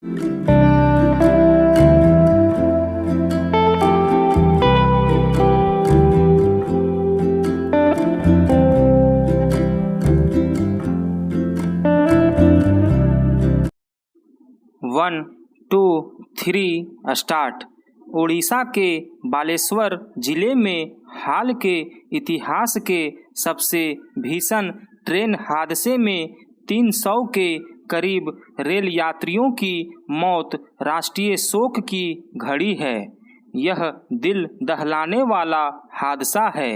1 2 3 start. Orissa के बालेश्वर जिले में हाल के इतिहास के सबसे भीषण ट्रेन हादसे में 300 के करीब रेल यात्रियों की मौत राष्ट्रीय शोक की घड़ी है। यह दिल दहलाने वाला हादसा है।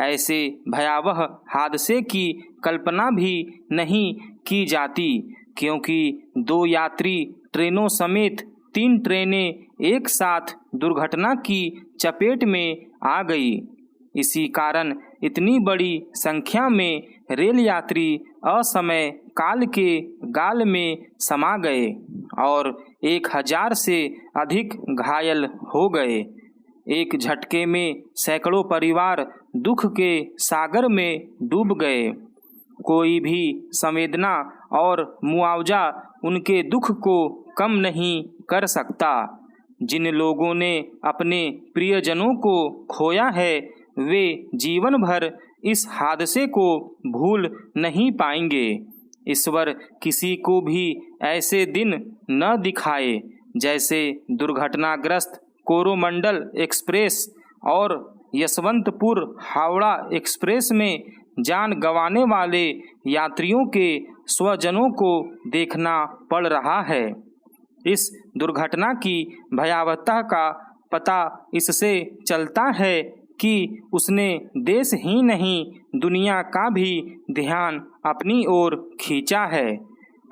ऐसे भयावह हादसे की कल्पना भी नहीं की जाती, क्योंकि 2 यात्री ट्रेनों समेत 3 ट्रेनें एक साथ दुर्घटना की चपेट में आ गई। इसी कारण इतनी बड़ी संख्या में रेल यात्री असमय काल के गाल में समा गए और 1000 से अधिक घायल हो गए। एक झटके में सैकड़ों परिवार दुख के सागर में डूब गए। कोई भी संवेदना और मुआवजा उनके दुख को कम नहीं कर सकता। जिन लोगों ने अपने प्रियजनों को खोया है, वे जीवन भर इस हादसे को भूल नहीं पाएंगे। ईश्वर किसी को भी ऐसे दिन न दिखाए जैसे दुर्घटनाग्रस्त कोरोमंडल एक्सप्रेस और यशवंतपुर हावड़ा एक्सप्रेस में जान गंवाने वाले यात्रियों के स्वजनों को देखना पड़ रहा है। इस दुर्घटना की भयावहता का पता इससे चलता है कि उसने देश ही नहीं, दुनिया का भी ध्यान अपनी ओर खींचा है।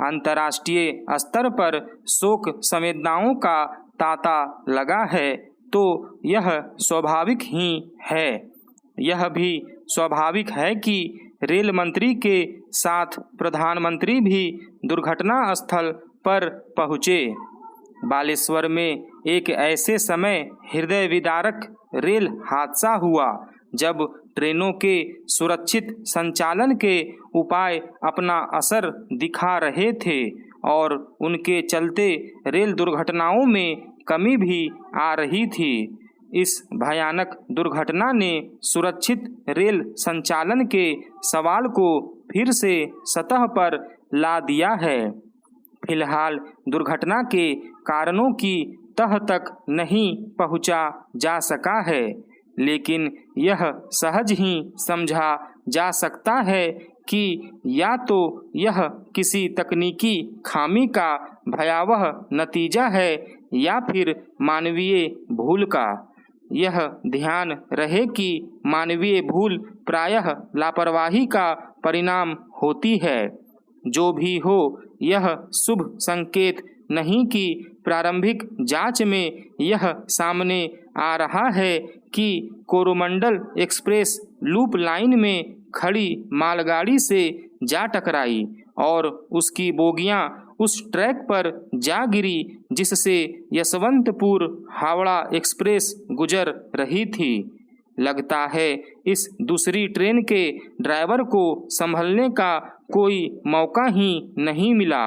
अंतर्राष्ट्रीय स्तर पर शोक संवेदनाओं का तांता लगा है, तो यह स्वाभाविक ही है। यह भी स्वाभाविक है कि रेल मंत्री के साथ प्रधानमंत्री भी दुर्घटना स्थल पर पहुँचे। बालेश्वर में एक ऐसे समय हृदय विदारक रेल हादसा हुआ जब ट्रेनों के सुरक्षित संचालन के उपाय अपना असर दिखा रहे थे और उनके चलते रेल दुर्घटनाओं में कमी भी आ रही थी। इस भयानक दुर्घटना ने सुरक्षित रेल संचालन के सवाल को फिर से सतह पर ला दिया है। फिलहाल दुर्घटना के कारणों की तह तक नहीं पहुंचा जा सका है, लेकिन यह सहज ही समझा जा सकता है कि या तो यह किसी तकनीकी खामी का भयावह नतीजा है या फिर मानवीय भूल का। यह ध्यान रहे कि मानवीय भूल प्रायः लापरवाही का परिणाम होती है। जो भी हो, यह शुभ संकेत नहीं कि प्रारंभिक जांच में यह सामने आ रहा है कि कोरोमंडल एक्सप्रेस लूप लाइन में खड़ी मालगाड़ी से जा टकराई और उसकी बोगियां उस ट्रैक पर जा गिरी जिससे यशवंतपुर हावड़ा एक्सप्रेस गुजर रही थी। लगता है इस दूसरी ट्रेन के ड्राइवर को संभलने का कोई मौका ही नहीं मिला।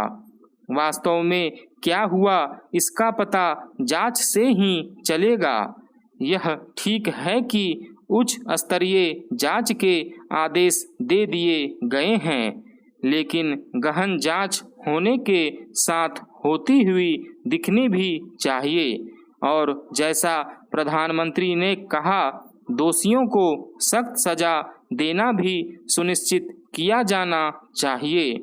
वास्तव में क्या हुआ, इसका पता जांच से ही चलेगा। यह ठीक है कि उच्च स्तरीय जांच के आदेश दे दिए गए हैं, लेकिन गहन जांच होने के साथ होती हुई दिखनी भी चाहिए और जैसा प्रधानमंत्री ने कहा, दोषियों को सख्त सजा देना भी सुनिश्चित किया जाना चाहिए।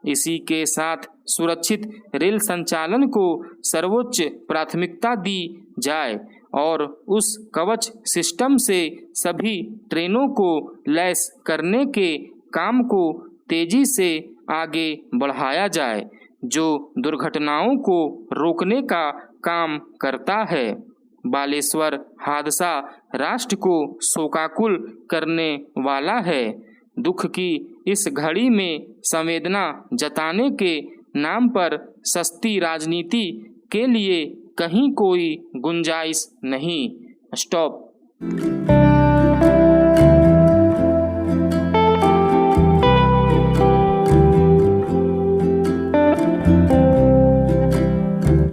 इसी के साथ सुरक्षित रेल संचालन को सर्वोच्च प्राथमिकता दी जाए और उस कवच सिस्टम से सभी ट्रेनों को लैस करने के काम को तेजी से आगे बढ़ाया जाए, जो दुर्घटनाओं को रोकने का काम करता है। बालेश्वर हादसा राष्ट्र को शोकाकुल करने वाला है। दुख की इस घड़ी में संवेदना जताने के नाम पर सस्ती राजनीति के लिए कहीं कोई गुंजाइश नहीं। स्टॉप।